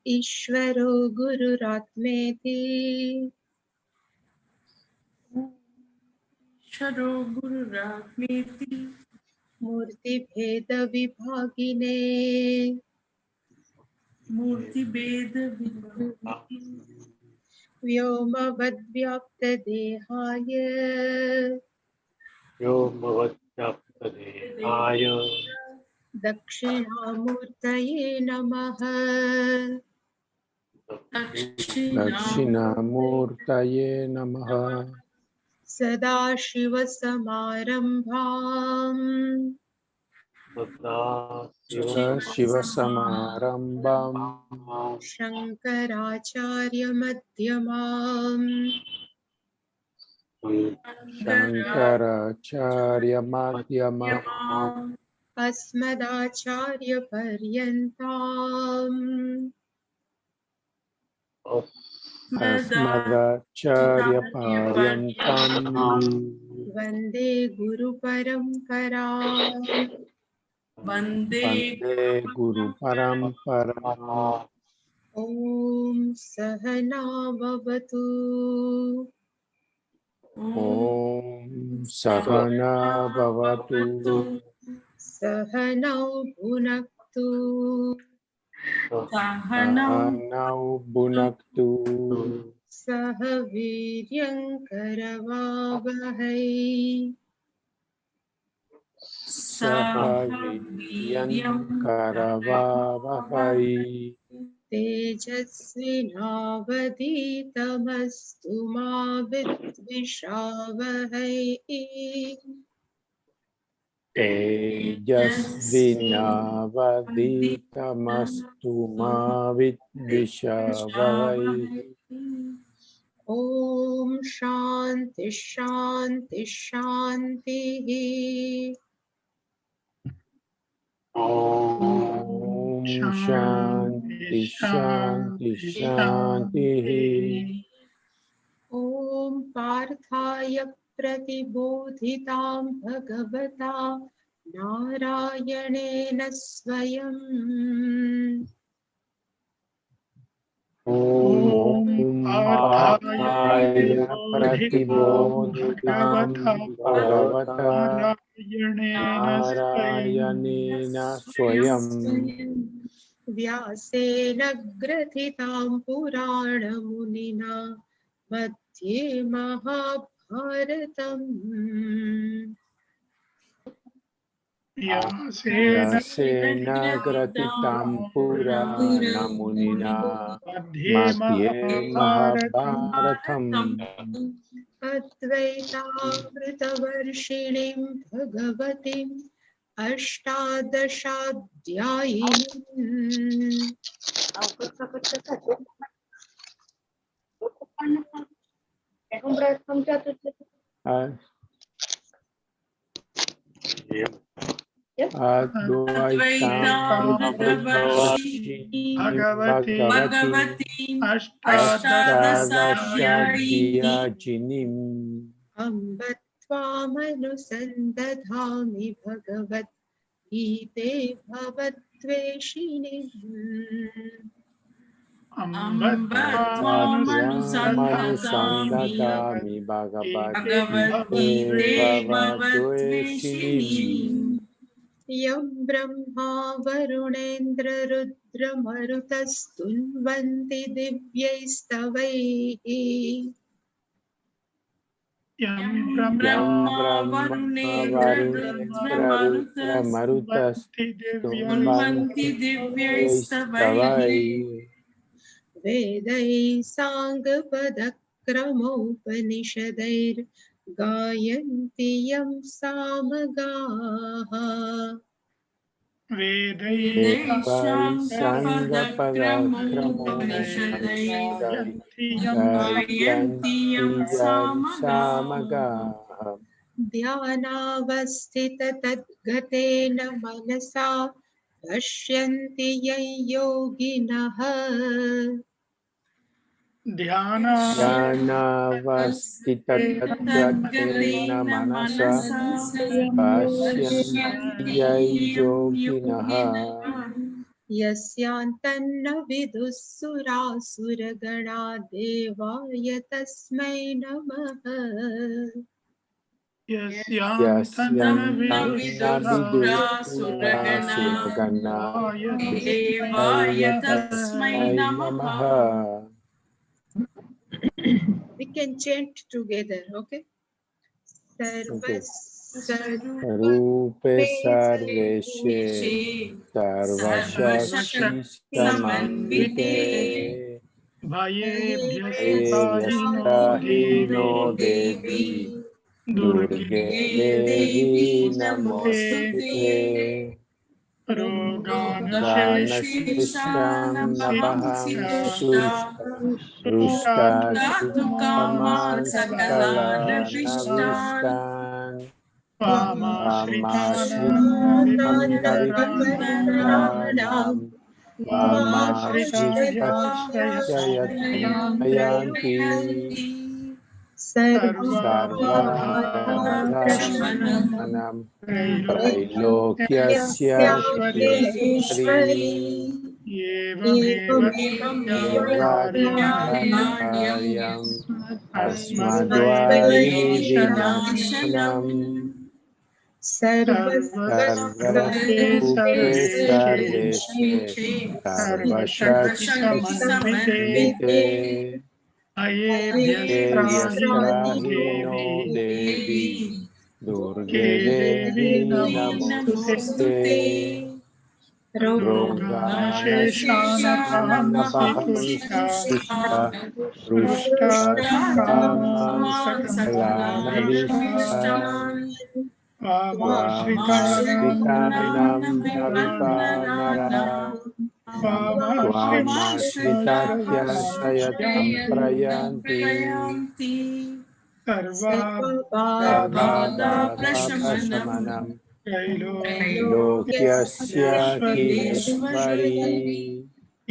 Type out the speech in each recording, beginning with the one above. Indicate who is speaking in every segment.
Speaker 1: ईश्वरो गुरुरात्मेति
Speaker 2: ईश्वरो गुरुरात्मेति
Speaker 1: मूर्तिभेदविभागिने
Speaker 2: मूर्तिभेदविभागिने
Speaker 1: व्योमवद्व्याप्तदेहाय
Speaker 3: व्योमवद्व्याप्तदेहाय
Speaker 1: दक्षिणामूर्तये नमः।
Speaker 4: दक्षिणामूर्तये नमः।
Speaker 1: सदाशिवसमारम्भाम्
Speaker 4: सदाशिवसमारम्भाम्
Speaker 1: शङ्कराचार्यमध्यमाम्
Speaker 4: शङ्कराचार्यमध्यमाम्
Speaker 1: अस्मदाचार्यपर्यन्ताम्
Speaker 4: अस्मदाचार्यपर्यन्तम्
Speaker 1: वन्दे गुरुपरम्पराम्।
Speaker 2: वन्दे
Speaker 4: वन्दे गुरुपरम्पराम्।
Speaker 1: ॐ सहना भवतु
Speaker 4: ॐ सहना भवतु
Speaker 1: सहनौ भुनक्तु
Speaker 4: सहनौ भुनक्तु
Speaker 1: सह वीर्यङ्करवावहै
Speaker 4: सह वीर्यङ्करवावहै
Speaker 1: तेजस्विनावधीतमस्तु मा विद्विषावहै
Speaker 4: तेजस्विनावधीतमस्तु मा विद्विषावहै।
Speaker 1: ॐ शान्ति शान्ति शान्तिः।
Speaker 4: ॐ शान्ति शान्ति शान्तिः।
Speaker 1: ॐ पार्थाय प्रतिबोधितां भगवता नारायणेन स्वयम्
Speaker 4: ॐ पार्थाय प्रतिबोधितां भगवता नारायणेन स्वयं
Speaker 1: व्यासेन ग्रथितां पुराणमुनिना मध्ये महाभारतम्
Speaker 4: व्यासेन ग्रथितां पुराणमुनिना मध्ये महाभारतम्
Speaker 1: अद्वैतामृतवर्षिणीं भगवतीम् अष्टादशाध्यायिनीम्
Speaker 2: भगवतीं
Speaker 4: अष्टादशाध्यायिनीम्
Speaker 1: अम्ब त्वामनुसन्दधामि भगवद्गीते भवद्वेषिणीम्
Speaker 2: अम्ब त्वामनुसन्दधामि
Speaker 4: त्वामनुसन्दधामि भगवद्गीते
Speaker 2: भगवद्गीते
Speaker 4: भवद्वेषिणीम्
Speaker 1: यं ब्रह्मा वरुणेन्द्ररुद्रमरुतस्तुन्वन्ति दिव्यैस्तवैः
Speaker 2: यं ब्रह्मा वरुणेन्द्ररुद्रमरुतस्तुन्वन्ति दिव्यैस्तवैः
Speaker 1: वेदैः साङ्गपदक्रमोपनिषदैर्गायन्ति यं सामगाः
Speaker 2: वेदैः साङ्गपदक्रमोपनिषदैर्गायन्ति यं सामगाः
Speaker 1: ध्यानावस्थिततद्गतेन मनसा पश्यन्ति यं योगिनः
Speaker 4: ध्यानावस्थिततद्गतेन मनसा पश्यन्ति यं योगिनः
Speaker 1: यस्यान्तन्न विदुः सुरासुरगणा देवाय तस्मै नमः।
Speaker 4: यस्यान्तन्नविदुषुरासुरगणा देवाय तस्मै नमः।
Speaker 1: We can chant together, okay?
Speaker 4: Okay.
Speaker 1: सर्वे
Speaker 4: रूपे सर्वेशे सर्वशक्ति समन्विते ये व्यस्ताहीनो देवी दुर्गे देवी नमोस्तुते। रोगानशेषां नपहंसि तुष्टा रुष्टाशुकामान् सकलानविष्टान् वामाश्रितां नविकानां वामाश्रितस्य यत्नयान्ति सर्वबाधाप्रशमनं त्रैलोक्यस्य केश्वरी एवाद्याचार्यम् अस्मद्वारिणि विनाशनम् सर्वस्वरूपे सर्वेशे सर्वशक्तिसमन्विते व्यस्त्राहीनो देवी दुर्गे देवी नमोस्तुते। रोगानशेषानपहंसि तुष्टा रुष्टाशुकामान् सकलानविष्टान् त्वामाश्रितानां नविकानरान् त्वामाश्रिताख्यशयतं प्रयान्ति सर्वबाधाप्रशमनं त्रैलोक्यस्य केश्वरी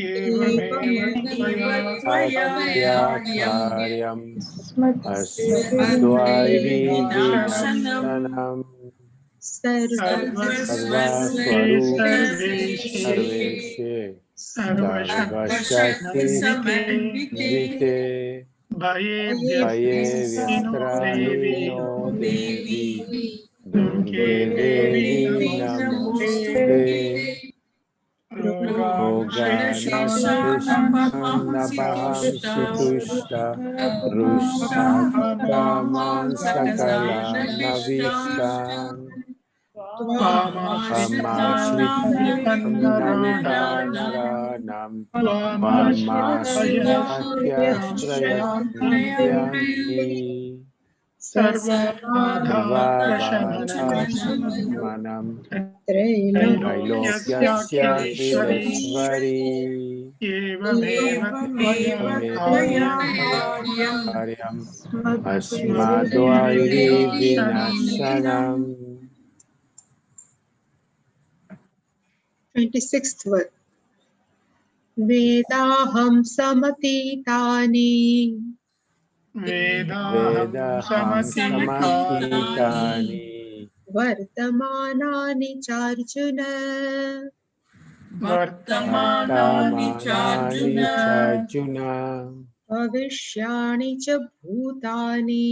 Speaker 4: एवाद्याचार्यम् अस्मद्वारिणि विनाशनम् सर्वस्वरूपे सर्वेशे सर्वशक्तिसमन्विते भये व्यस्त्राहीनो देवी दुर्गे देवी नमोस्तुते। रोगानशेषानपहंसि तुष्टा रुष्टाशुकामान् सकलानविष्टान् त्वामाश्रितं नविकानराणां त्वामाश्रिताख्यश्रयन्ति सर्वबाधाप्रशमनं त्रैलोक्यस्य केश्वरी एवमेवाद्याचार्यम् अस्मद्वारिणि विनाशनम्।
Speaker 1: 26th verse. वेदाहं समतीतानि
Speaker 4: वेदाहं समतीतानि
Speaker 1: वर्तमानानि चार्जुन
Speaker 4: वर्तमानानि चार्जुन
Speaker 1: भविष्याणि च भूतानि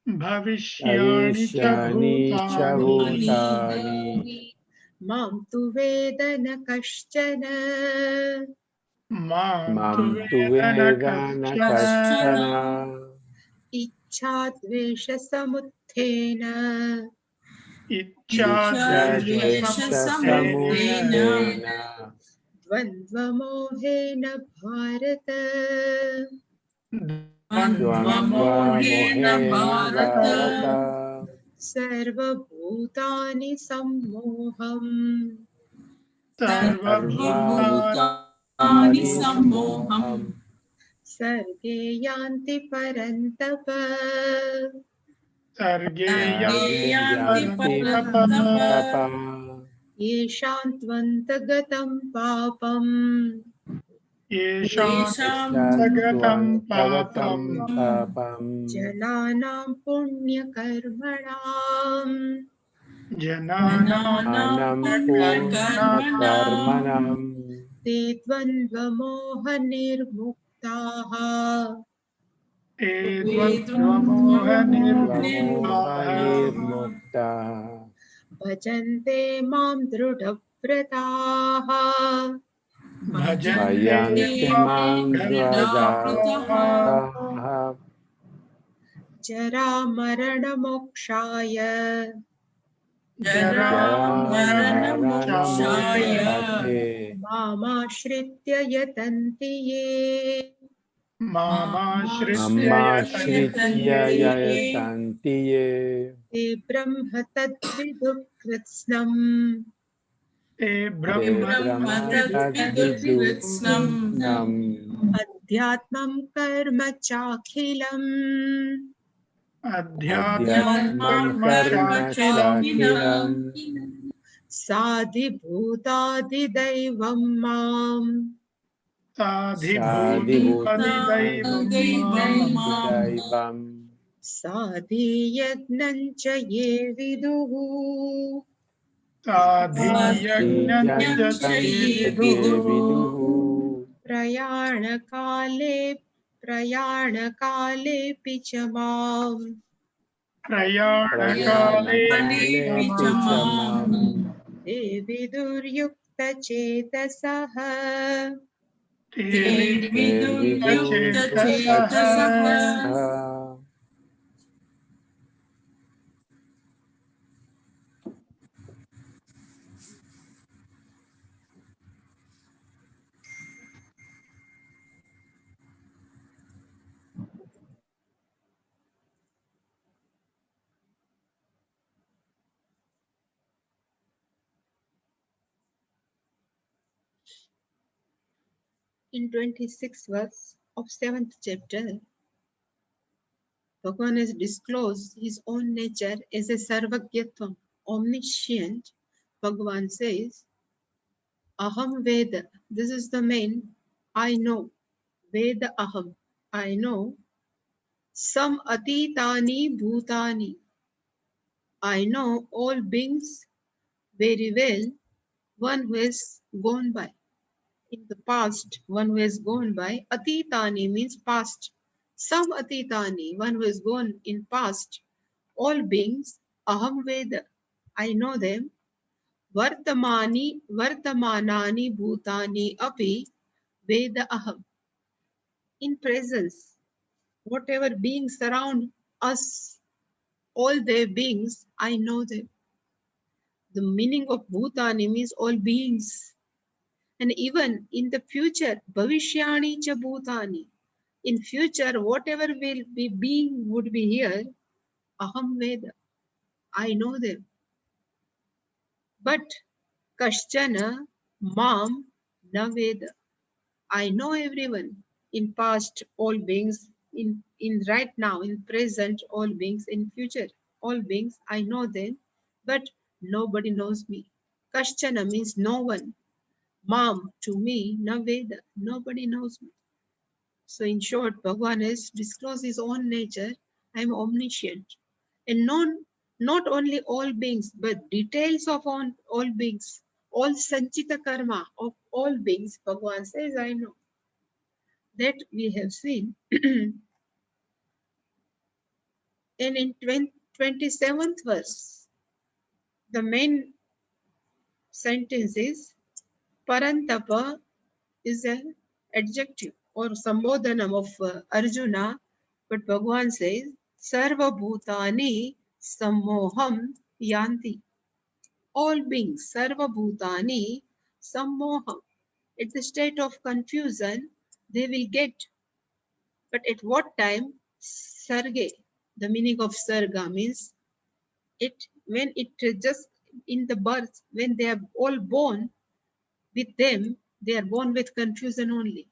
Speaker 4: भविष्याणि च भूतानि
Speaker 1: मां तु वेद न कश्चन
Speaker 4: मां तु वेद न कश्चन
Speaker 1: इच्छाद्वेषसमुत्थेन
Speaker 4: इच्छाद्वेषसमुत्थेन
Speaker 1: द्वन्द्वमोहेन भारत
Speaker 4: द्वन्द्वमोहेन भारत
Speaker 1: सर्वभूतानि सम्मोहम्
Speaker 4: सर्वभूतानि सम्मोहम्
Speaker 1: सर्गे यान्ति परन्तप
Speaker 4: सर्गे यान्ति परन्तप
Speaker 1: येषां त्वन्तगतं पापम्
Speaker 4: त्वन्तगतं पापम्
Speaker 1: जनानां पुण्यकर्मणाम्
Speaker 2: Jananam
Speaker 4: Purna
Speaker 2: Purnakarmanam
Speaker 1: ते द्वन्द्वमोहनिर्मुक्ताः
Speaker 4: te
Speaker 2: Vedvamohanirmukta
Speaker 1: भजन्ते मां दृढव्रताः
Speaker 4: bhajante
Speaker 2: Bhayanti Mandvadaha
Speaker 1: जरामरणमोक्षाय
Speaker 2: Jaramaranamokshaye
Speaker 1: मामाश्रित्य यतन्ति ये
Speaker 4: mamashritya
Speaker 2: Mama
Speaker 4: yatanti
Speaker 2: Shritya Yayatantiye
Speaker 1: ते ब्रह्म तद्विदुः कृत्स्नम्
Speaker 4: te
Speaker 2: Te
Speaker 4: brahma
Speaker 2: Brahma
Speaker 4: tadvidu
Speaker 2: Tadviduknam
Speaker 1: अध्यात्मं कर्म चाखिलम्
Speaker 4: adhyatmam
Speaker 2: Adhyatmam
Speaker 4: karma
Speaker 2: Karma
Speaker 4: chakilam
Speaker 2: Chakilam
Speaker 1: साधिभूतादिदैवं माम्
Speaker 4: sadhibhutam
Speaker 2: Sadhibhutam
Speaker 1: साधियज्ञं च ये विदुः
Speaker 4: sadhiyajnam
Speaker 2: Sadhiyantam
Speaker 4: chayeviduhu
Speaker 2: Chayeviduhu
Speaker 1: प्रयाणकाले प्रयाणकालेऽपि च माम्
Speaker 4: prayanakale
Speaker 2: Prayanakale
Speaker 4: pichamam
Speaker 2: Pichamam
Speaker 1: ते विदुर्युक्तचेतसः
Speaker 4: te
Speaker 2: Tervidu
Speaker 4: viduryukta chetasaha.
Speaker 2: Yuktachetasah.
Speaker 1: In 26th verse of 7th chapter, Bhagavan has disclosed his own nature as a Sarvagyatvam, omniscient. Bhagavan says, Aham Veda. This is the main I know. Veda Aham. I know. Sam Atitani Bhutani. I know all beings very well. One who has gone by. In the past, one who has gone by. Atitani means past. Some Atitani, one who has gone in past. All beings, Aham Veda. I know them. Vartamanani Bhutani Api Veda Aham. In presence, whatever beings surround us, all their beings, I know them. The meaning of Bhutani means all beings. And even in the future, Bhavishyani cha Bhutani. In future, whatever will be being would be here, Aham Veda. I know them. But Kaschana Mam Na Veda. I know everyone. In past, all beings. In right now, in present, all beings. In future, all beings. I know them. But nobody knows me. Kaschana means no one. Mam, to me, na Veda. Nobody knows me. So in short, Bhagavan has disclosed his own nature. I am omniscient. And not only all beings, but details of all beings, all sanchita karma of all beings, Bhagavan says, I know. That we have seen. And in 27th verse, the main sentence is Parantapa is an adjective or sambodhanam of Arjuna, but Bhagavan says, Sarva Bhutani Sammoham Yanti. All beings, Sarva Bhutani Sammoham. It's a state of confusion they will get. But at what time? Sarge. The meaning of Sarga means it when it just in the birth, when they are all born with them, they are born with confusion only.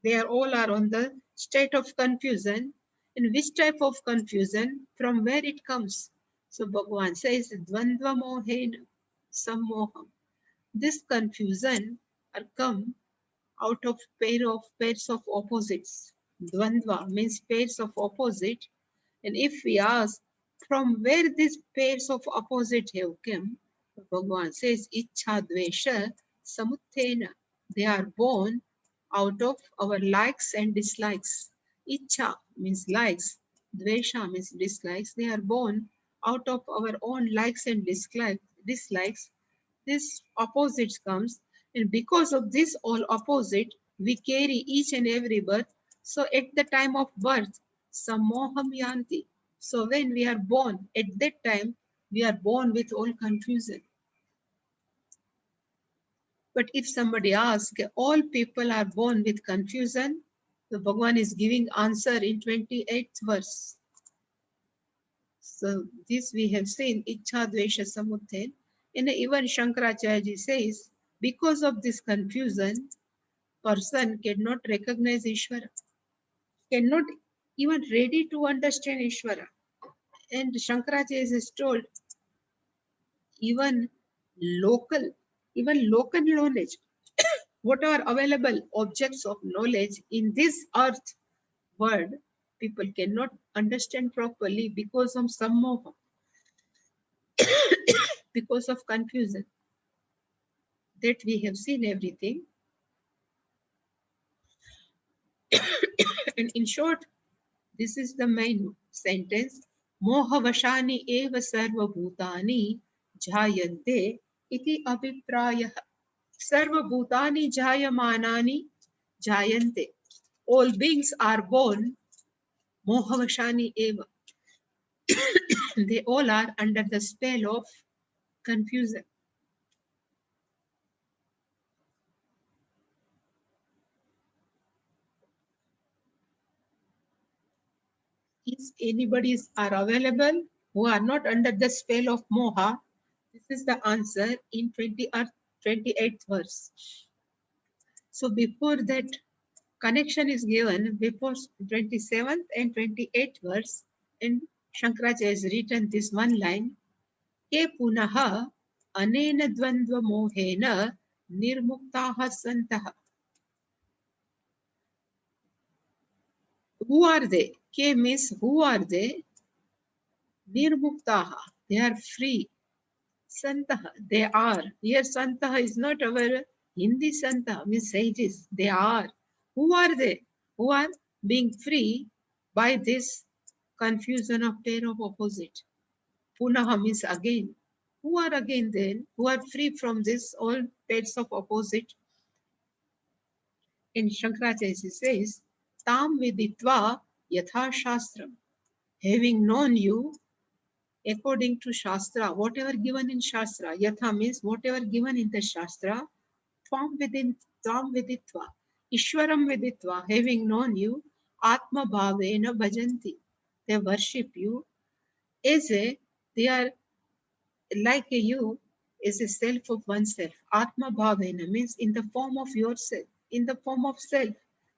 Speaker 1: They are all are on the state of confusion. And which type of confusion? From where it comes? So Bhagavan says, Dvandva mohed sammoham. This confusion are come out of pairs of opposites. Dvandva means pairs of opposite. And if we ask, From where these pairs of opposite have come, Bhagavan says, Ichha Dvesha Samuthena. They are born out of our likes and dislikes. Ichha means likes, Dvesha means dislikes. They are born out of our own likes and dislikes. This opposites comes, and because of this all opposite, we carry each and every birth. So at the time of birth, samoham yanti. So when we are born, at that time, we are born with all confusion. But if somebody asks, all people are born with confusion, the Bhagavan is giving answer in 28th verse. So this we have seen, Ichha Dvesha Samuthen. And even Shankaracharya says, because of this confusion, person cannot recognize Ishvara, cannot even ready to understand Ishvara. And Shankaracharya is told, even local, even local knowledge, what are available objects of knowledge in this earth world, people cannot understand properly because of some of because of confusion. That we have seen everything. And in short, this is the main sentence. Mohavashani eva sarva bhutani jayante iti abhiprayah. Sarva bhutani jayamanani jayante. All beings are born mohavashani eva. They all are under the spell of confusion. If anybody's are available who are not under the spell of moha, this is the answer in 28th verse. So before that connection is given, before 27th and 28th verse, and Shankaracharya has written this one line, Ke punaha anena dvandva mohena nirmuktaha santaha. Who are they? Ke means who are they? Nirmuktaha. They are free. Santaha. They are. Here Santaha is not our Hindi Santa, means sages. They are. Who are they? Who are being free by this confusion of pair of opposite. Punaha means again. Who are again then? Who are free from this all pairs of opposite? In Shankaracharya says, Tam viditva yatha shastram. Having known you according to Shastra, whatever given in Shastra, yatha means whatever given in the Shastra, tvam viditva, Ishwaram viditva, having known you, Atma bhavena bhajanti. They worship you as a, they are like you is a self of oneself. Atma bhavena means in the form of yourself, in the form of self.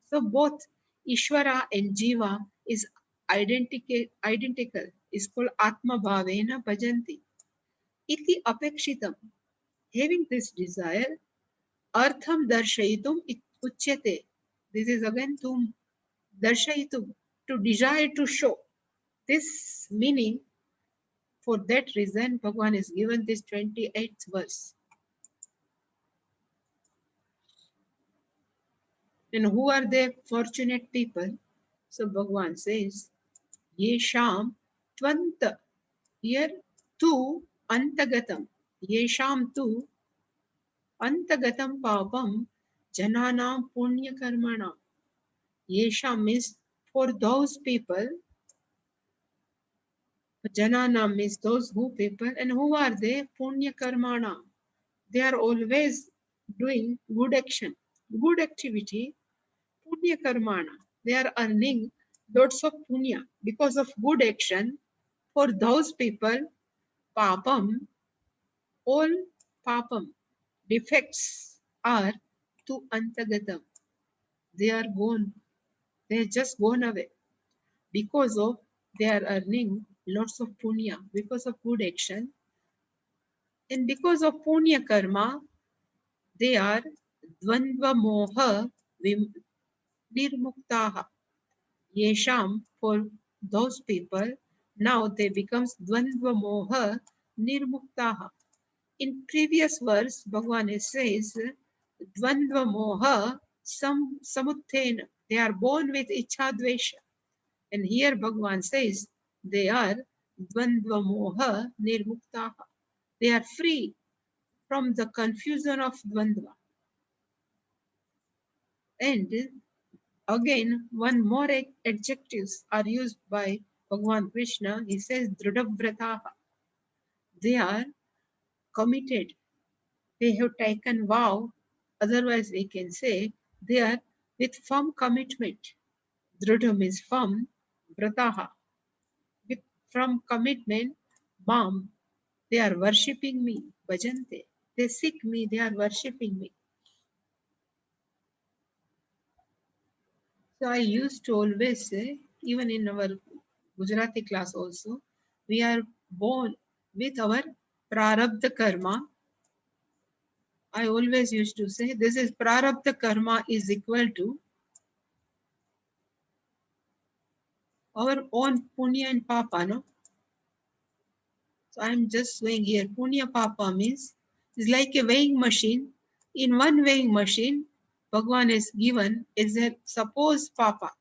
Speaker 1: So both Ishvara and Jiva is identical, is called Atma bhavena bhajanti. Iti apekshitam. Having this desire, artham darshayitum uchyate. This is again to darshayitum, to desire to show. This meaning, for that reason, Bhagavan is given this 28th verse. And who are the fortunate people? So Bhagavan says, Yesham Tvanta. Here, tu antagatam. Yesham tu antagatam papam jananam punya karmana. Yesham means for those people, jananam means those who people, and who are they? Punya karmana. They are always doing good action, good activity. Punya karmana. They are earning lots of punya because of good action. For those people, papam, all papam, defects are to antagatam. They are gone. They are just gone away because of they are earning lots of punya because of good action. And because of punya karma, they are dvandva moha nirmuktaha. Yesham, for those people, Now they becomes dvandva moha nirmuktaha. In previous verse, Bhagavan says, dvandva moha samuttena. They are born with ichhadvesha. And here Bhagavan says, they are dvandva moha nirmuktaha. They are free from the confusion of dvandva. And again, one more adjectives are used by Bhagavan Krishna. He says, Dridhavrataha. They are committed. They have taken vow. Otherwise, we can say they are with firm commitment. Dridha means firm. Vrataha. With firm commitment. Bam. They are worshipping me. Bhajante. They seek me. They are worshipping me. So I used to always say, even in our Gujarati class also, we are born with our prarabdha karma. I always used to say, this is prarabdha karma is equal to our own punya and papa, no? So I'm just saying here, punya papa means it's like a weighing machine. In one weighing machine, Bhagwan is given is a suppose papa.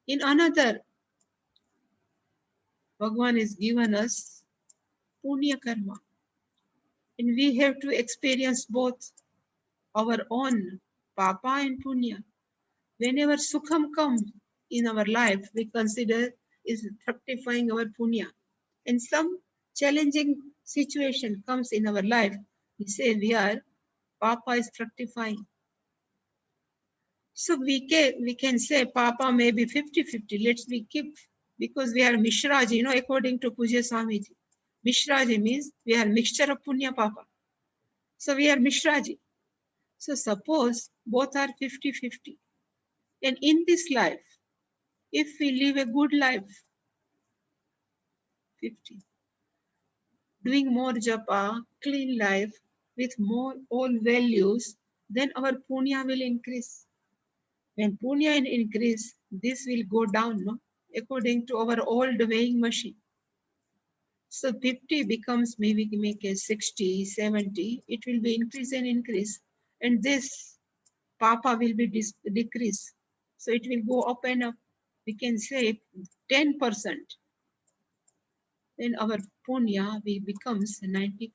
Speaker 1: In another, Bhagwan is given us punya karma. And we have to experience both our own papa and punya. Whenever sukham comes in our life, we consider is fructifying our punya. And some challenging situation comes in our life, we say we are papa is fructifying. So we can say papa may be 50-50. Let's be keep because we are Mishraji, according to Puja Swamiji. Mishraji means we are mixture of punya papa. So we are Mishraji. So suppose both are 50-50. And in this life, if we live a good life, 50, doing more japa, clean life, with more all values, then our punya will increase. When punya will increase, this will go down, no? According to our old weighing machine. So 50 becomes maybe make a 60, 70, it will be increase and increase. And this papa will be decrease. So it will go up and up. We can say 10%. Then our punya will becomes 90%.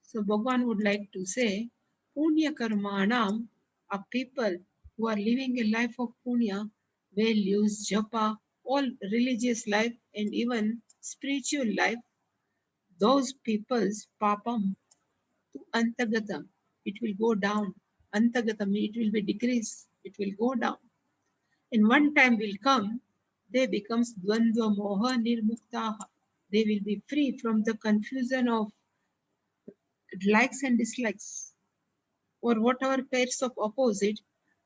Speaker 1: So Bhagavan would like to say, punya karmanam are people who are living a life of punya, values, japa, all religious life and even spiritual life. Those people's papam to antagatam, it will go down. Antagatam, it will be decreased. It will go down. And one time will come, they becomes dvandva moha nirmuktaha. They will be free from the confusion of likes and dislikes or whatever pairs of opposite.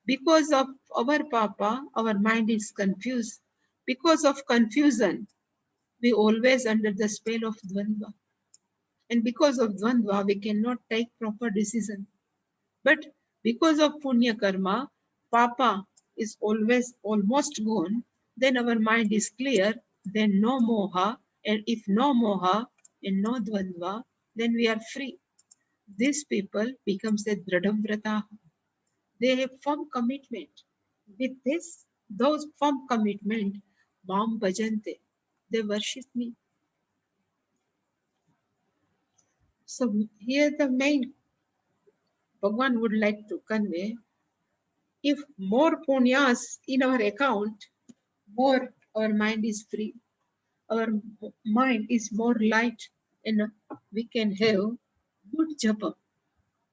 Speaker 1: Because of our papa, our mind is confused. Because of confusion, we always under the spell of dvandva. And because of dvandva, we cannot take proper decision. But because of punya karma, papa is always almost gone, then our mind is clear, then no moha, and if no moha and no dvandva, then we are free. These people becomes a dradhavrata. They have firm commitment. With this, those firm commitment, mam bhajante, they worship me. So here the main Bhagwan would like to convey, if more punyas in our account, more our mind is free, our mind is more light, and we can have good japa.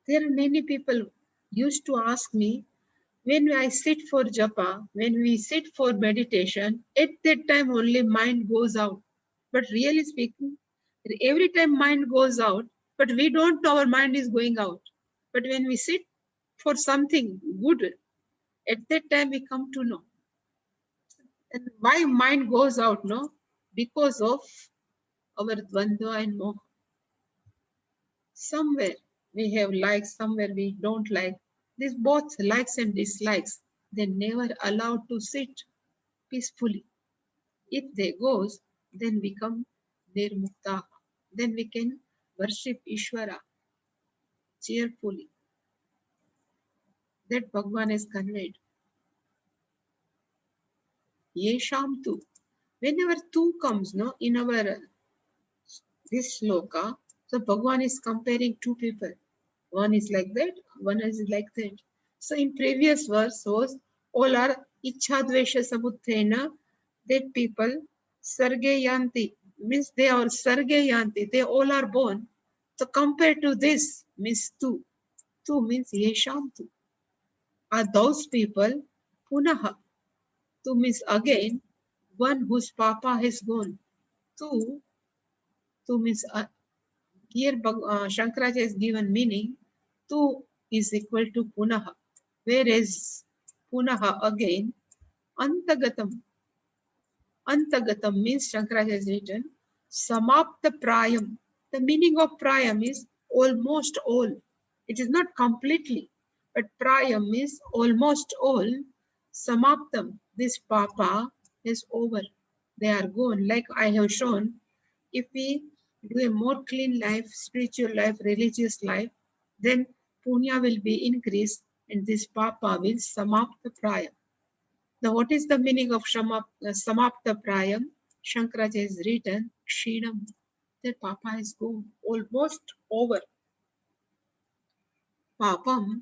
Speaker 1: There are many people used to ask me, when I sit for japa, when we sit for meditation, at that time only mind goes out. But really speaking, every time mind goes out, but we don't know our mind is going out. But when we sit for something good, at that time we come to know. And why mind goes out, no? Because of our dvandva and moha. Somewhere we have likes, somewhere we don't like. These both likes and dislikes. they never allowed to sit peacefully. If they goes, then become nirmukta. Then we can worship Ishvara cheerfully. That Bhagavan is conveyed. Yesham tu. Whenever tu comes no, in our this sloka, so Bhagavan is comparing two people. One is like that, one is like that. So in previous verse was all are ichhadvesha samuthena, that people sargeyanti, means they are sargeyanti, they all are born. So compared to this means two. Two means yesham tu. Are those people punaha. Two means again one whose papa has gone. Two, two means here Shankaracha has given meaning, tu is equal to punaha, whereas punaha again, antagatam. Antagatam means Shankaracha has written, samapta prayam. The meaning of prayam is almost all. It is not completely, but prayam means almost all. Samaptam, this papa is over. They are gone. Like I have shown, if we do a more clean life, spiritual life, religious life, then punya will be increased and this papa will samapta prayam. Now, what is the meaning of samapta prayam? Shankaracha has written, Kshinam. The papa is gone, almost over. Papam.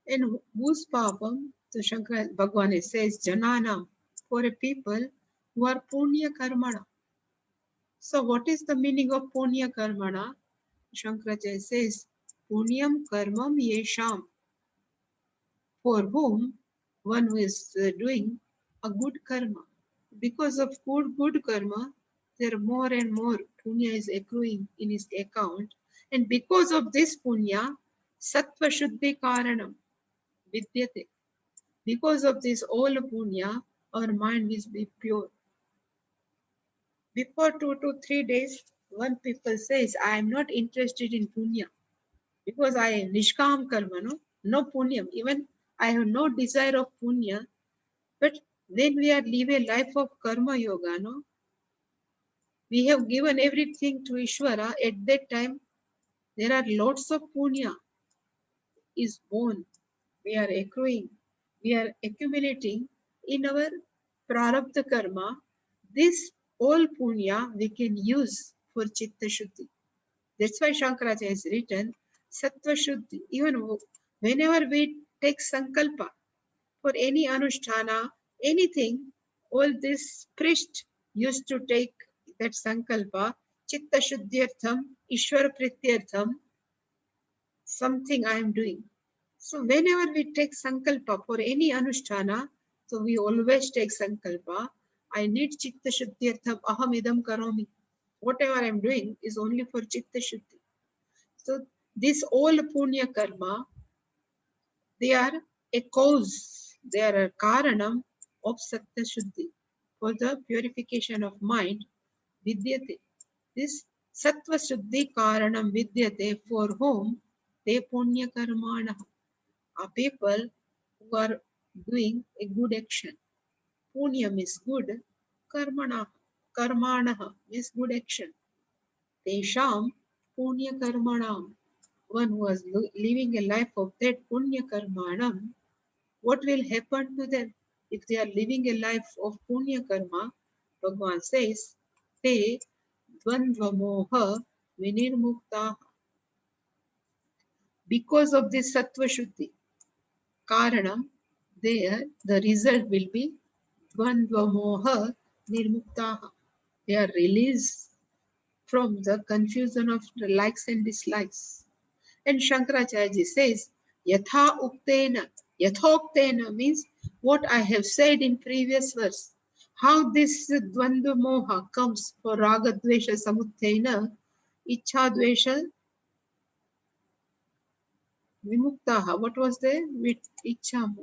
Speaker 1: And whose papam? So Shankara Bhagavan says, Jananam. For a people who are punya karmana. So what is the meaning of punya karmana? Shankaracharya says, punyam karmam yesham. For whom one who is doing a good karma. Because of good karma, there more and more punya is accruing in his account. And because of this punya, sattva shuddhi karanam vidyate. Because of this all punya, our mind will be pure. Before 2 to 3 days, one people says, I am not interested in punya because I am nishkam karma, no punyam. Even I have no desire of punya, but then we are living a life of karma yoga, no? We have given everything to Ishvara. At that time, there are lots of punya is born. We are accruing. We are accumulating in our prarabdha karma. This all punya we can use for chitta shuddhi. That's why Shankaracharya has written sattva shuddhi. Even whenever we take sankalpa for any anushtana, anything, all this priest used to take that sankalpa, chitta shuddhyartham, ishvara prityartham, something I am doing. So whenever we take sankalpa for any anushtana, so we always take sankalpa, I need chitta shuddhyartham, aham idam karomi. Whatever I am doing is only for chitta shuddhi. So this all punya karma, they are a cause, they are a karanam of sattva shuddhi. For the purification of mind, vidyate. This sattva shuddhi karanam vidyate, for whom they punya karmana are people who are doing a good action. Punyam is good, karmana is good action. Tesham punya karmanam. One who was living a life of that punya karmanam, what will happen to them if they are living a life of punya karma? Bhagavan says, te dvandva moha vinirmukta. Because of this sattva shuddhi, karanam, there the result will be dvandva moha nirmukta. They are released from the confusion of the likes and dislikes. And Shankaracharya says, Yatha uktena. Yathoktena means what I have said in previous verse. How this dvandva moha comes for raga dvesha samuttena, ichha dvesha vimuktaha. What was there? With ichha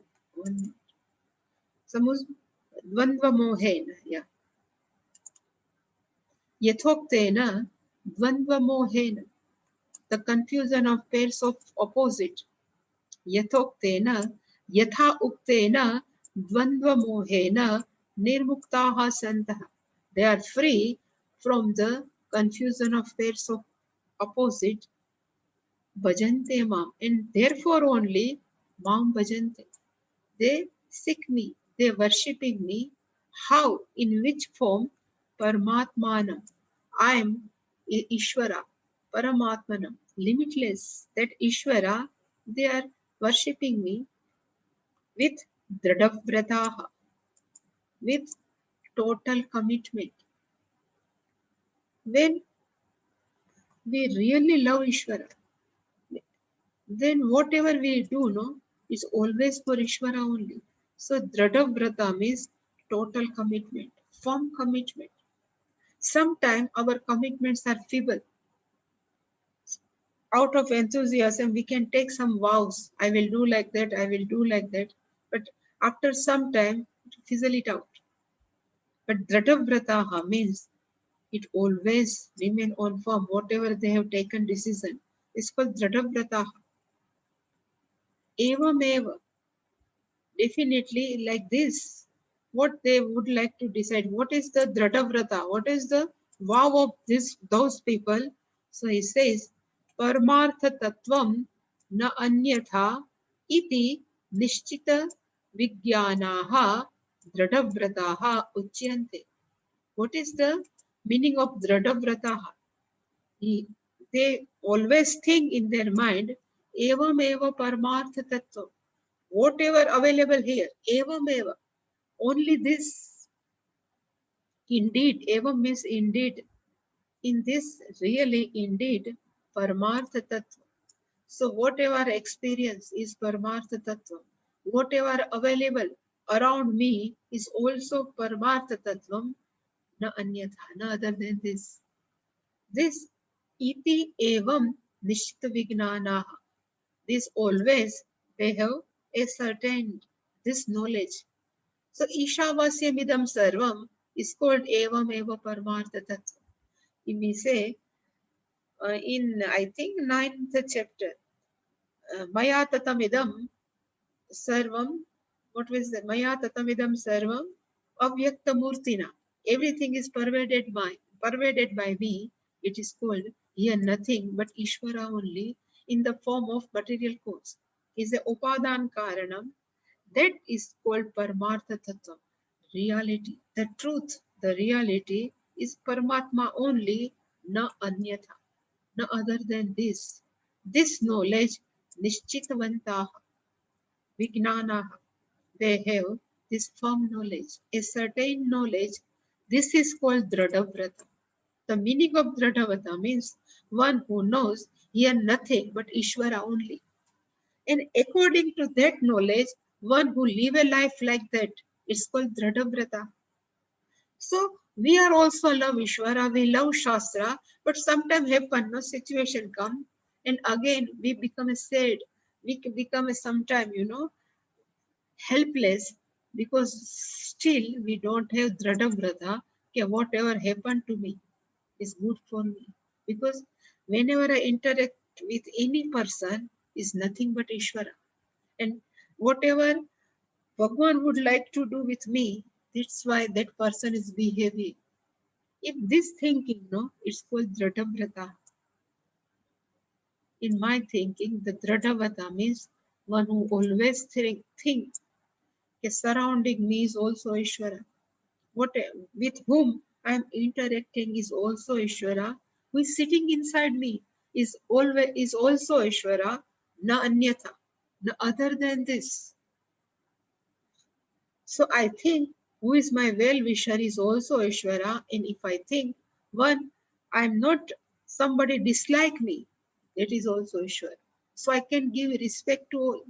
Speaker 1: dvandva mohena. Yeah. Yathoktena dvandva mohena. The confusion of pairs of opposite. Yathoktena, yatha uktena, Dvandva mohena nirmuktaha santaha. They are free from the confusion of pairs of opposite bhajante mam, and therefore only mam bhajante. They seek me, they worshipping me. How? In which form? Paramatmanam. I am Ishvara, Paramatmanam, limitless. That Ishvara, they are worshipping me with Dradavvrataha, with total commitment. When we really love Ishvara, then whatever we do, no, is always for Ishvara only. So Dradavvrata means total commitment, firm commitment. Sometimes our commitments are feeble. Out of enthusiasm, we can take some vows. I will do like that, I will do like that. But after some time, fizzle it out. But Dradavvrataha means it always remain on firm, whatever they have taken decision. It's called Dradavvrataha. Evam eva, definitely like this. What they would like to decide. What is the Dradhavrata? What is the vow of those people? So he says, Paramartha Tattvam na anyatha iti nishchita vigyanaha dradhavrataha uchyante. What is the meaning of dradhavrataha? They always think in their mind, evam eva paramartha tattvam. Whatever available here, evam eva. Only this, indeed, evam means indeed, in this really indeed, paramartha tattva. So whatever experience is paramartha tattva, whatever available around me is also paramartha tattvam, na anyatha, no other than this. This iti evam nishta vignanaha. This always they have ascertained this knowledge. So Ishavasya Sarvam is called Evam Eva Paramartha Tattva. If we say in I think ninth chapter, Maya Tatamidam Sarvam, what was that? Maya Tatamidam Sarvam Avyakta Murtina. Everything is pervaded by me. It is called here nothing but Ishvara only in the form of material cause. Is a Upadan Karanam. That is called Paramartha Tattva. Reality, the truth, the reality is Paramatma only, na anyatha, no other than this. This knowledge, Nishchitavantaha, Vijnanaha, they have this firm knowledge, a certain knowledge. This is called Dradhavrata. The meaning of Dradhavata means one who knows here nothing but Ishvara only. And according to that knowledge, one who live a life like that, it's called Dradhavrata. So we are also love Ishvara, we love Shastra, but sometimes happen, no situation come, and again we become a sad, we become a sometime, helpless, because still we don't have Dradhavrata, okay, whatever happened to me is good for me. Because whenever I interact with any person is nothing but Ishvara. And whatever Bhagwan would like to do with me, that's why that person is behaving. If this thinking, no, it's called Dradhavrata. In my thinking, the Dradhavata means one who always think surrounding me is also Ishvara. What with whom I am interacting is also Ishvara. Who is sitting inside me is also Ishvara, na anyatha, no other than this. So I think who is my well-wisher is also Ishvara, and if I think one, I am not somebody dislike me, that is also Ishvara. So I can give respect to all.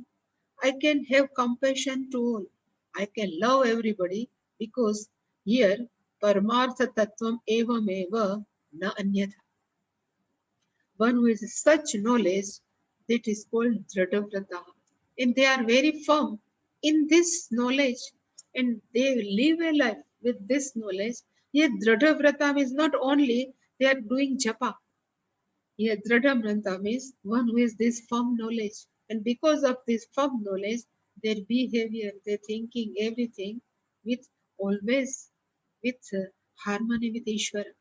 Speaker 1: I can have compassion to all. I can love everybody because here Paramartha Tattvam Evam Eva Na Anyatha. One who has such knowledge that is called Dradhavrata. And they are very firm in this knowledge and they live a life with this knowledge. Yet Dradhavrata is not only they are doing japa. Here Dradhavrata means one who has this firm knowledge. And because of this firm knowledge, their behavior, their thinking, everything, with always with harmony with Ishvara.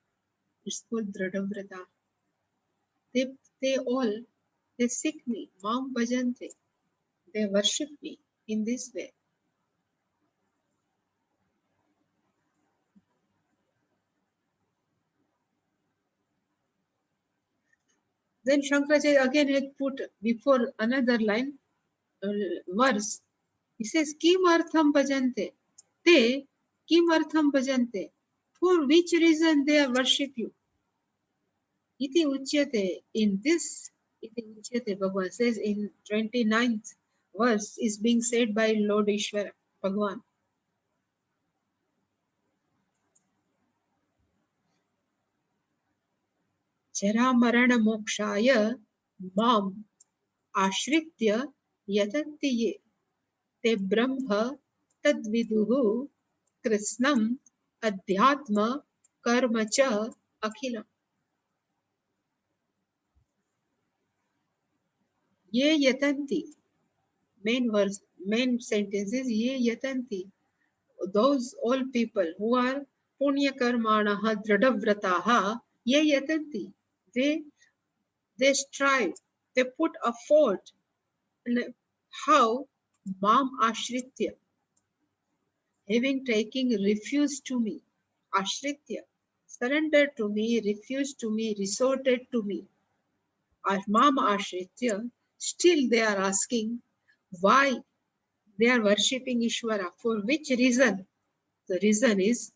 Speaker 1: It's called Dradamrata. They, they all, they seek me, Mam Bhajante. They worship me in this way. Then Shankaracharya again had put before another line, verse. He says, Kim artham bhajante. Te kim artham bhajante. For which reason they worship you? Iti uchyate. In this, iti uchyate, Bhagavan says in 29th verse is being said by Lord Ishvara, Bhagavan. Jara marana mokshaya mam ashritya yatanti ye. Te brahma tadviduhu Krsnam adhyatma karma cha akhilam. Ye yatanti. Main sentence is ye yatanti. Those all people who are punya karmanaha dradhavrataha ye yatanti. They strive, they put effort. And how? Mam ashritya, having taken refuge to me. Ashritya, surrendered to me, refused to me, resorted to me. Mam ashritya, still they are asking why they are worshipping Ishvara. For which reason? The reason is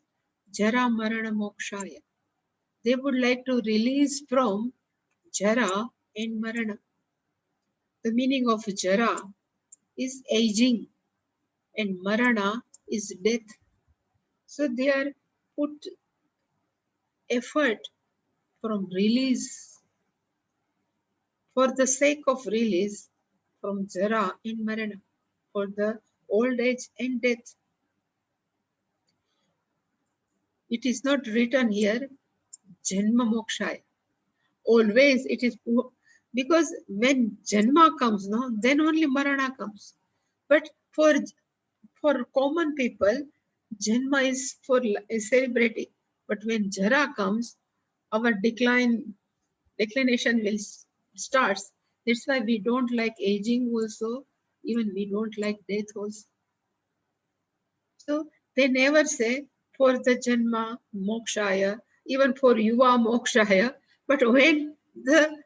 Speaker 1: Jara Marana Mokshaya. They would like to release from Jara and Marana. The meaning of Jara is aging and Marana is death. So they are put effort from release for the sake of release from Jara and Marana, for the old age and death. It is not written here Janma Mokshaya. Always it is because when Janma comes, no, then only Marana comes. But for common people, Janma is for is celebrating. But when Jara comes, our declination will starts. That's why we don't like aging also. Even we don't like death also. So they never say for the Janma Mokshaya, even for Yuva Mokshaya. But when the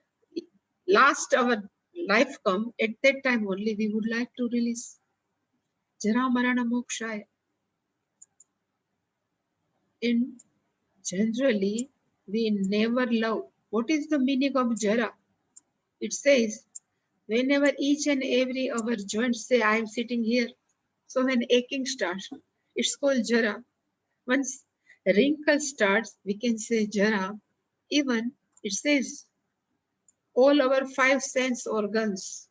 Speaker 1: last our life come, at that time only we would like to release Jara Marana Mokshaya. And generally, we never love. What is the meaning of Jara? It says, whenever each and every our joints say, I am sitting here. So when aching starts, it's called Jara. Once wrinkle starts, we can say Jara. Even it says all our five sense organs,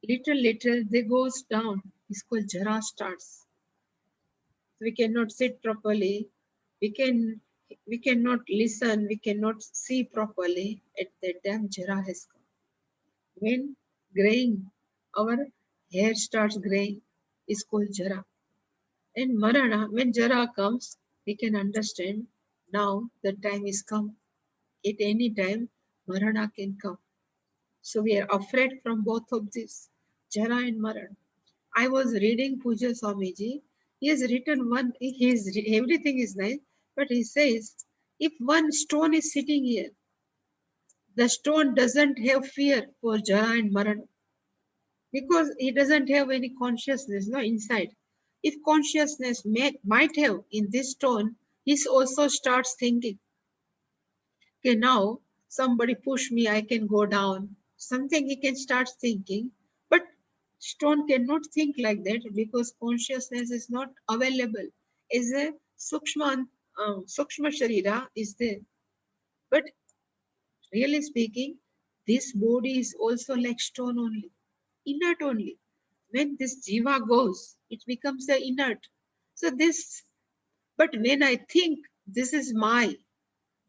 Speaker 1: little, they goes down. It's called Jara starts. We cannot sit properly. We cannot listen. We cannot see properly. At that time, Jara has come. When graying, our hair starts graying. It's called Jara. And Marana, when Jara comes, we can understand now the time is come. At any time, Marana can come. So we are afraid from both of these, Jara and Marana. I was reading Puja Swamiji. He has written everything is nice, but he says, if one stone is sitting here, the stone doesn't have fear for Jara and Marana because he doesn't have any consciousness no inside. If consciousness might have in this stone, he also starts thinking, okay, now somebody push me, I can go down. Something he can start thinking, but stone cannot think like that because consciousness is not available. As a sukshma sharira is there. But really speaking, this body is also like stone only, inert only. When this jiva goes, it becomes a inert. So this, but when I think this is my,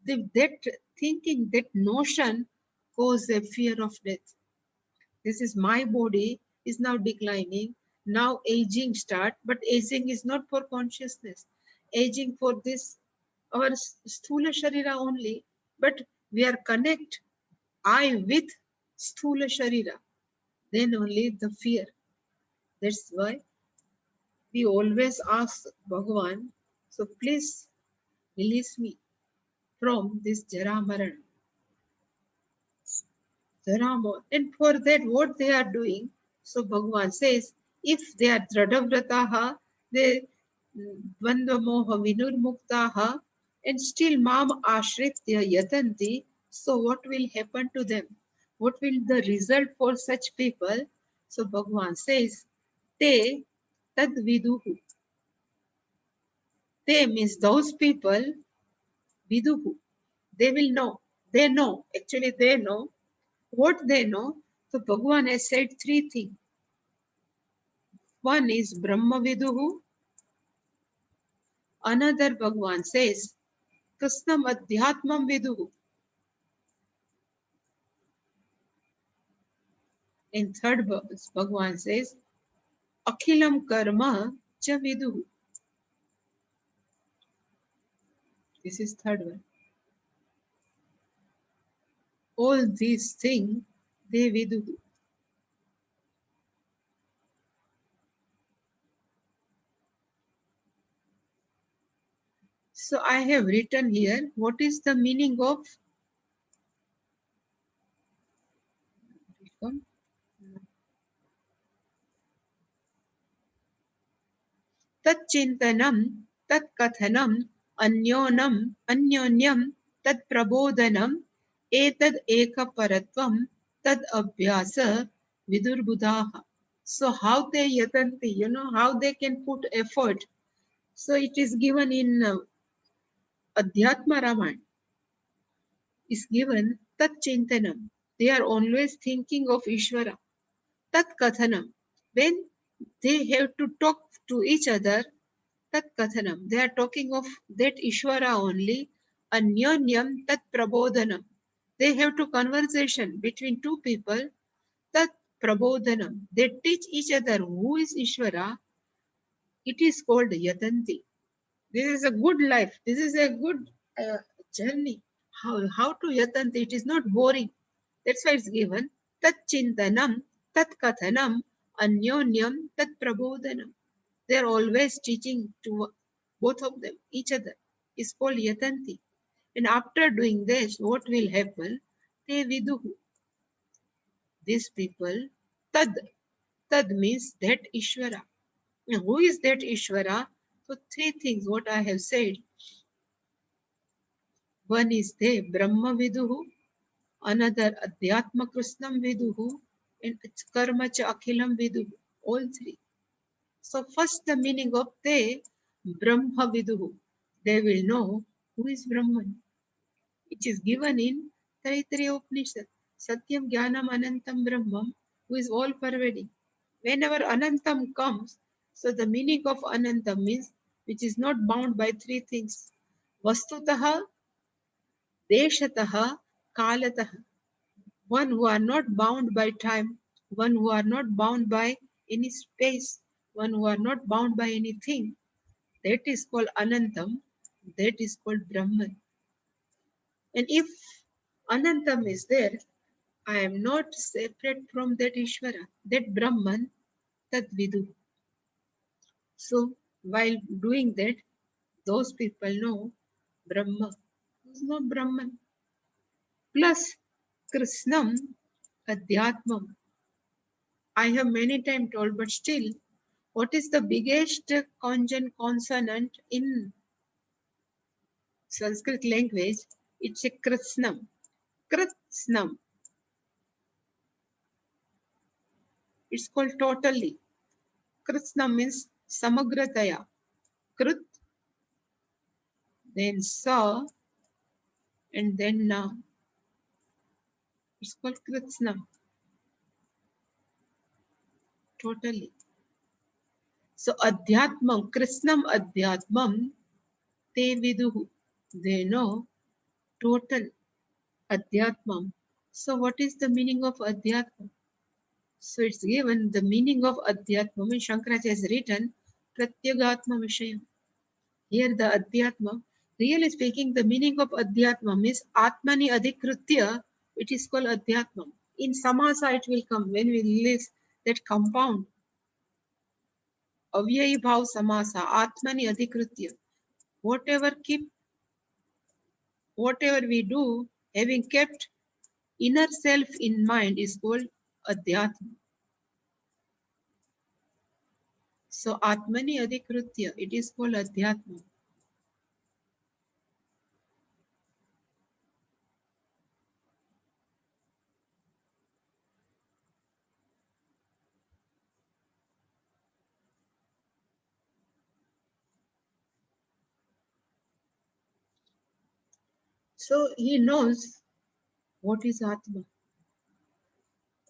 Speaker 1: that thinking, that notion causes a fear of death. This is my body. is now declining. Now aging start, but aging is not for consciousness. Aging for this our sthula sharira only, but we are connect I with sthula sharira. Then only the fear. That's why we always ask Bhagavan, so please release me from this Jarrah Maran. And for that, what they are doing, so Bhagavan says, if they are Dradhavrataha, they Dvandva Moha Vinurmuktaha, and still Mam Ashritya Yatanti, so what will happen to them? What will the result for such people? So Bhagavan says, Te Tad Viduhu. They means those people, Viduhu. They will know. They know. Actually, they know. What they know? So Bhagavan has said three things. One is Brahma Viduhu. Another Bhagavan says, Krishnam Adhyatmam Viduhu. And third Bhagavan says, Akhilam Karma Cha Viduhu. This is third one. All these things they Viduhu. So I have written here, what is the meaning of तच्चिन्तनं तत्कथनं अन्योन्यं तत्प्रबोधनम् एतद् एकपरत्वं तद् अभ्यास विदुर्बुधाः. So how they yatanti, how they can put effort. So it is given in Adhyatma Ramayana. Is given Tatchintanam. They are always thinking of Ishvara. Tat Kathanam. When they have to talk to each other, Tat Kathanam. They are talking of that Ishvara only. Anyonyam Tat Prabodhanam. They have to conversation between two people. Tat Prabodhanam. They teach each other who is Ishvara. It is called Yatanti. This is a good life. This is a good journey. How to Yatanti? It is not boring. That's why it's given. Tat Chintanam, Tat Kathanam, Anyonyam, Tat Prabodhanam. They're always teaching to both of them, each other. It's called Yatanti. And after doing this, what will happen? Te Viduhu. These people, Tad. Tad means that Ishvara. Now, who is that Ishvara? So three things what I have said. One is the Brahma Viduhu, another Adhyatma Krishnam Viduhu, and Karma Cha Akhilam Viduhu. All three. So first the meaning of the Brahma Viduhu. They will know who is Brahman. It is given in Taittiriya Upanishad. Satyam Jnanam Anantam Brahmam, who is all pervading. Whenever Anantam comes, so the meaning of Anantam means which is not bound by three things. Vastutaha, Deshataha, Kalataha. One who are not bound by time, one who are not bound by any space, one who are not bound by anything. That is called Anantam, that is called Brahman. And if Anantam is there, I am not separate from that Ishvara, that Brahman, that Vidu. So while doing that, those people know Brahma. Who's not Brahman? Plus Krishnam, Adhyatmam. I have many times told, but still, what is the biggest conjunct consonant in Sanskrit language? It's a Krsnam. Krsnam. It's called totally. Krsna means samagrataya. Krit, then sa, and then na. It's called Kritsnam. Totally. So Adhyatmam, Krishnam Adhyatmam, te viduhu. They know total Adhyatmam. So what is the meaning of Adhyatmam? So it's given the meaning of Adhyatma. When Shankaracha has written Pratyagatma Vishayam. Here the Adhyatma, really speaking, the meaning of Adhyatma means Atmani Adhikrutya, it is called Adhyatma. In Samasa it will come when we release that compound. Avyayi Bhav Samasa, Atmani Adhikrutya. Whatever we do, having kept inner self in mind is called Adhyatma. So Atmani Adhikrutya, it is called Adhyatma. So he knows what is Atma.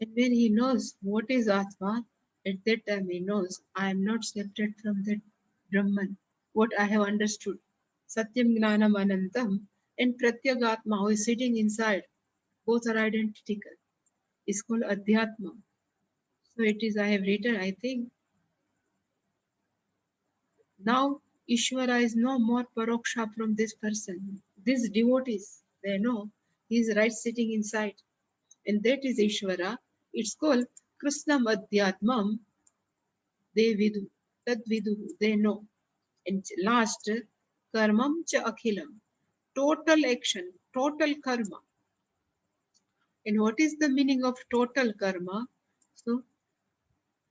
Speaker 1: And when he knows what is Atma, at that time he knows I am not separate from that Brahman, what I have understood. Satyam Gnanam Anantam and Pratyagatma who is sitting inside, both are identical. It's called Adhyatma. So it is, I have written, I think, now Ishvara is no more paroksha from this person. These devotees, they know he is right sitting inside. And that is Ishvara. It's called Krishnam Adhyatmam they vidu, tad vidu, they know. And last, karmam cha akhilam, total action, total karma. And what is the meaning of total karma? So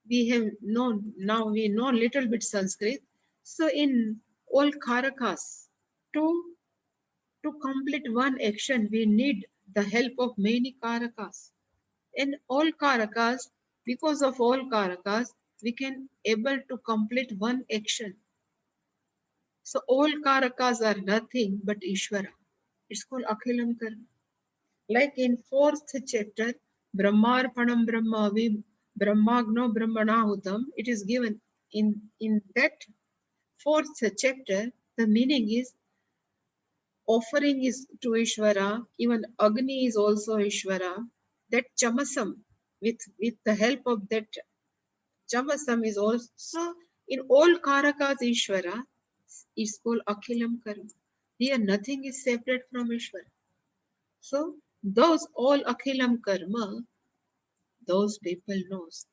Speaker 1: we have known, now we know little bit Sanskrit. So in all karakas, to, to complete one action, we need the help of many karakas. In all karakas, because of all karakas, we can able to complete one action. So all karakas are nothing but Ishvara. It's called Akhilam Karma. Like in fourth chapter, Brahmarpanam Brahmavi Brahmagno Brahmanahutam, it is given in that fourth chapter, the meaning is offering is to Ishvara, even Agni is also Ishvara. That Chamasam, with the help of that Chamasam is also in all Karakas Ishvara, is called Akhilam Karma. Here nothing is separate from Ishvara. So those all Akhilam Karma, those people knows.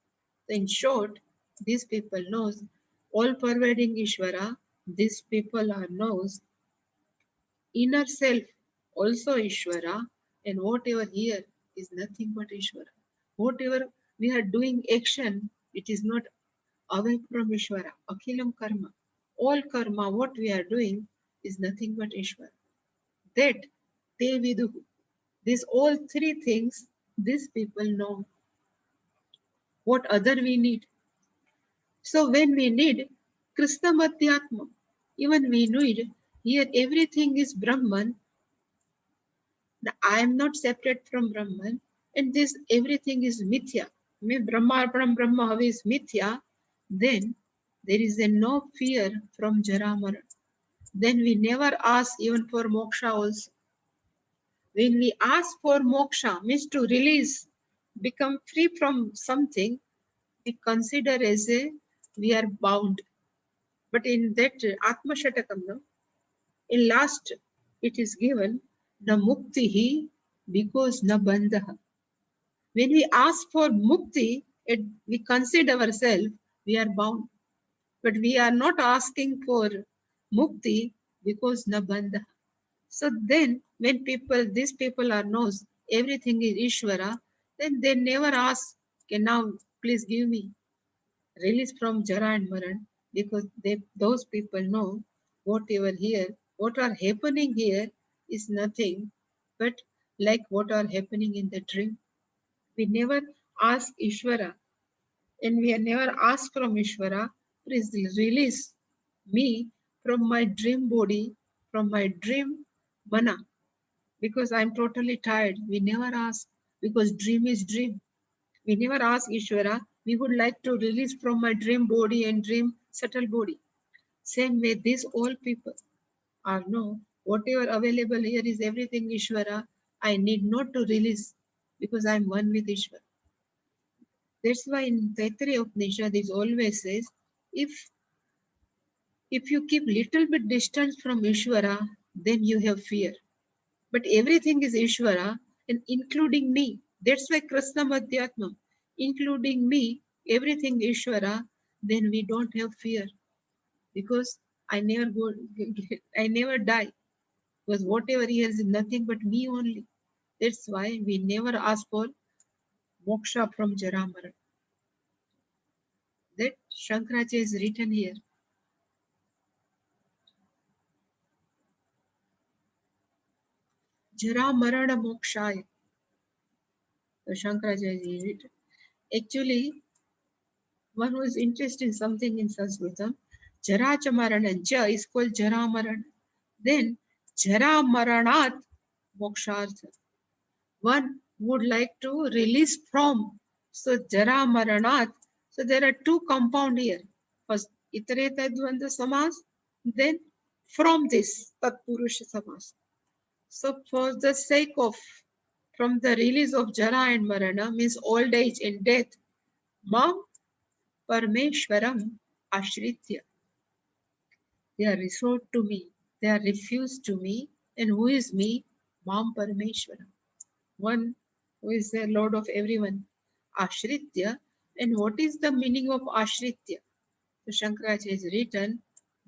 Speaker 1: In short, these people knows all pervading Ishvara, these people are knows inner self also Ishvara, and whatever here is nothing but Ishvara. Whatever we are doing action, it is not away from Ishvara. Akhilam karma. All karma, what we are doing is nothing but Ishvara. That they vidu. These all three things, these people know what other we need. So when we need Krishna Madhyatma, even we need here everything is Brahman. I am not separate from Brahman, and this everything is mithya. When Brahma Brahma is mithya, then there is a no fear from Jarrah Maran. Then we never ask even for moksha also. When we ask for moksha, means to release, become free from something, we consider as a we are bound. But in that Atma Shatakam, no, in last it is given na muktihi because na bandha. When we ask for mukti, we consider ourselves we are bound. But we are not asking for mukti because na bandha. So then when these people are knows everything is Ishvara, then they never ask, okay, now please give me release from Jara and Maran, because those people know whatever here, what are happening here is nothing but like what are happening in the dream. We never ask Ishvara, and we have never asked from Ishvara, please release me from my dream body, from my dream mana, because I'm totally tired. We never ask, because dream is dream. We never ask Ishvara, we would like to release from my dream body and dream subtle body. Same way, these all people are no, whatever available here is everything Ishvara. I need not to release because I'm one with Ishvara. That's why in Taittiriya Upanishad it always says, if you keep little bit distance from Ishvara, then you have fear. But everything is Ishvara, and including me. That's why Krsna Madhyatmam, including me, everything Ishvara, then we don't have fear. Because I never go, I never die. Because whatever here is nothing but me only. That's why we never ask for moksha from Jarrah. That Shankaracha is written here. Jarrah Marana Mokshaya. So Shankaracha is written. Actually, one who is interested in something in Sanskritam, Jara Marana, Ja is called Jara Marana. Then Jara Maranat Mokshartha. One would like to release from. So Jara Maranat. So there are two compound here. First Itareta Dvanda Samas, then from this Tatpurusha Samas. So for the sake of from the release of Jara and Marana means old age and death, Mam Parmeshwaram Ashritya. They are restored to me. They are refused to me. And who is me? Mam Parameshwaram. One who is the Lord of everyone. Ashritya. And what is the meaning of Ashritya? So Shankaracharya is written,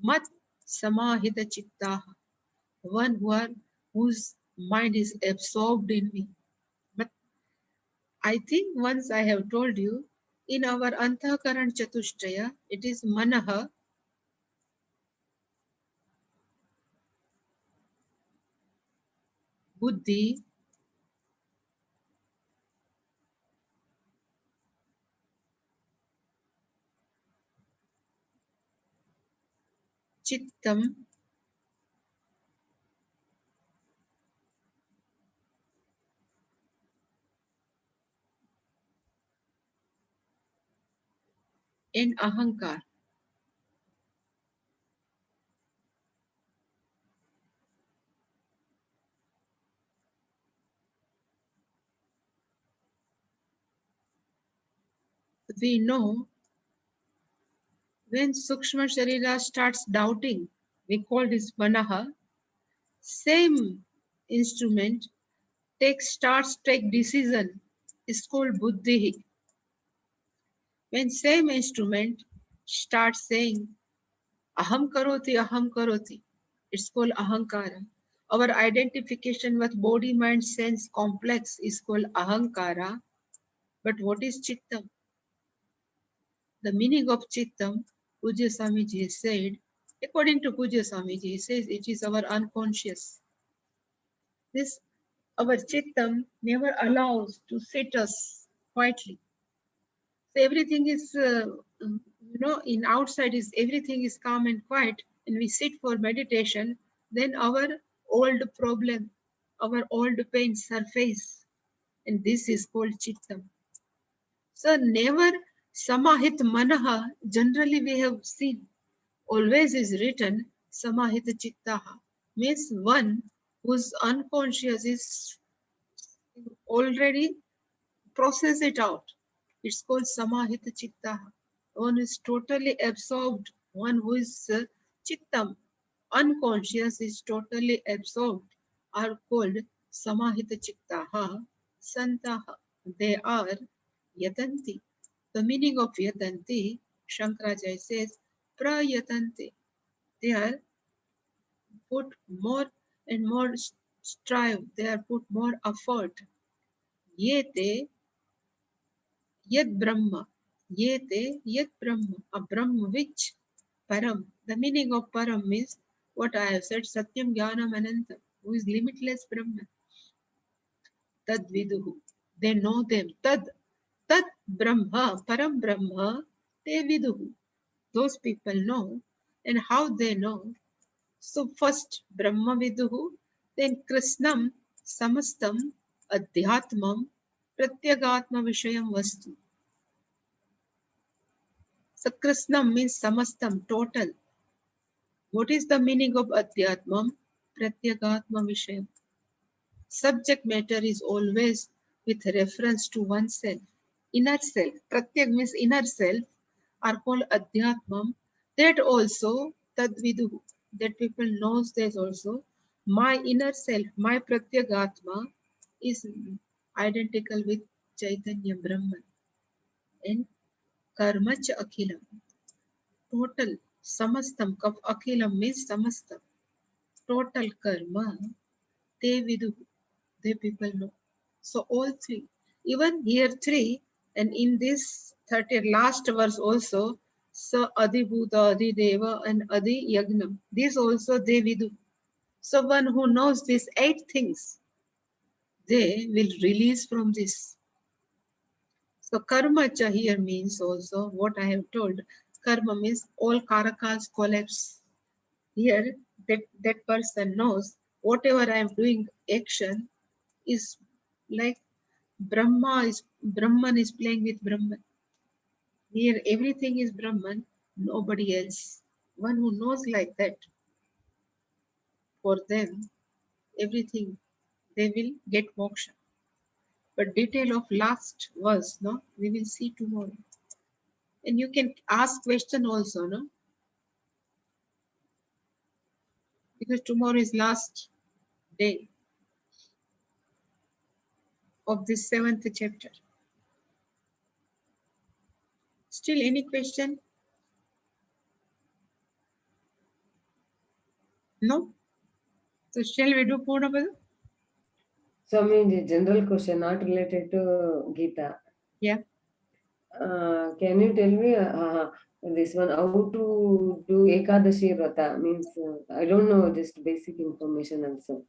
Speaker 1: Mat Samahita Chittaha. One whose mind is absorbed in me. But I think once I have told you, in our Antahkaran Chatushtaya, it is Manaha, Buddhi, Chittam, and Ahankar. We know when Sukshma Sharira starts doubting, we call this Manaha, same instrument starts take decision, is called Buddhi. When same instrument starts saying Aham karoti, it's called Ahankara. Our identification with body, mind, sense complex is called Ahankara. But what is Chittam? The meaning of Chittam, Pujya Swamiji said, according to Pujya Swamiji, he says it is our unconscious. This, our Chittam never allows to sit us quietly. So everything is, in outside is everything is calm and quiet, and we sit for meditation, then our old problem, our old pain surface, and this is called Chittam. So never Samahit Manaha, generally we have seen, always is written Samahita Chittaha, means one whose unconscious is already process it out. It's called Samahita Chittaha. One is totally absorbed, one who is Chittam, unconscious is totally absorbed, are called Samahita Chittaha, Santaha. They are Yatanti. The meaning of Yatanti, Shankaracharya says, Prayatanti. They are put more and more strive, they are put more effort. Yete yad Brahma. Yete yad Brahma. A Brahma which? Param. The meaning of Param means what I have said, Satyam Jnanam Ananta, who is limitless Brahma. Tad Viduhu. They know them. Tad Brahma, Param Brahma, Te Viduhu. Those people know. And how they know? So first Brahma Viduhu, then Krishnam Samastam Adhyatmam Pratyagatma Vishayam Vastu. So Krishnam means Samastam, total. What is the meaning of Adhyatmam? Pratyagatma Vishayam. Subject matter is always with reference to oneself. inner self. Pratyak means inner self are called Adhyatmam. That also Tadvidu, that people knows that also my inner self, my Pratyagatma is identical with Chaitanya Brahman and Karmacha Akhilam. Total Samastam, Akhilam means Samastam. Total karma, they vidu, they people know. So all three, even here three, and in this 30 last verse also, Sa Adibhuta, Adideva, and Adi Yagnam. These also they vidu. So one who knows these 8 things, they will release from this. So karma cha here means also what I have told. Karma means all karakas collapse. Here that person knows whatever I am doing action is like Brahman is playing with Brahman. Here everything is Brahman, nobody else. One who knows like that, for them everything they will get moksha. But detail of last verse, no, we will see tomorrow. And you can ask question also, no, because tomorrow is last day of this 7th chapter. Still any question? No? So shall we do Purnabhadra?
Speaker 3: So, I mean, the general question, not related to Gita.
Speaker 1: Yeah.
Speaker 3: Can you tell me this one, how to do Ekadashi Vrata? Means, I don't know, just basic information also.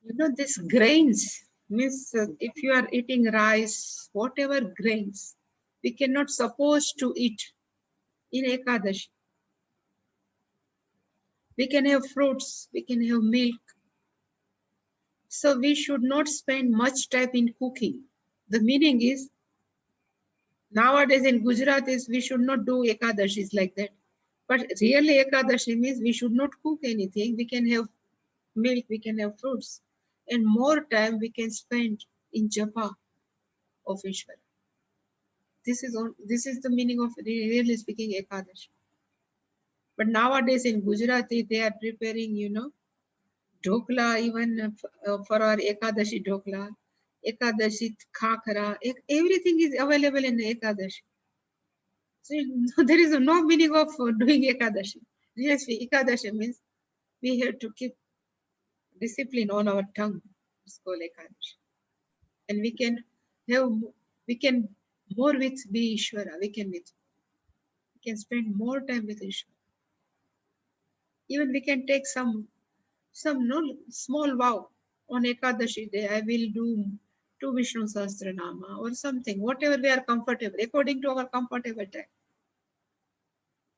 Speaker 1: You know, this grains means if you are eating rice, whatever grains, we cannot suppose to eat in Ekadashi. We can have fruits, we can have milk. So we should not spend much time in cooking. The meaning is, nowadays in Gujarat is we should not do Ekadashis like that. But really Ekadashi means we should not cook anything. We can have milk, we can have fruits. And more time we can spend in japa of Ishvara. This is the meaning of really speaking Ekadashi. But nowadays in Gujarati, they are preparing, you know, dhokla even for our Ekadashi dhokla, Ekadashi khakra, everything is available in Ekadashi. So there is no meaning of doing Ekadashi. Yes, Ekadashi means we have to keep discipline on our tongue. It's called Ekadashi. And we can more with be Ishvara, we can spend more time with Ishvara. Even we can take some no small vow on Ekadashi day. I will do 2 Vishnu Sahasranama or something, whatever we are comfortable, according to our comfortable time.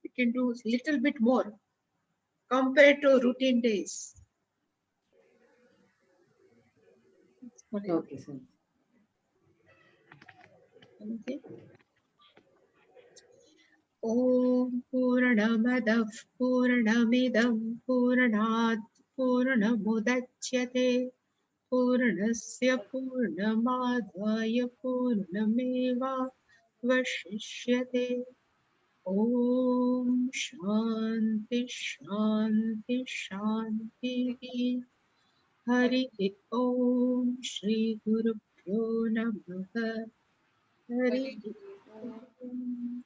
Speaker 1: We can do little bit more compared to routine days.
Speaker 3: Okay, sir.
Speaker 1: Okay. Om Purnamadah Purnamidam Purnat Purnamudachyate Purnasya Purnamadhaya Purnameva Vashishyate. Om Shanti Shanti Shanti. Hari Om Shri Guru Pyo Namaha. Hari Om.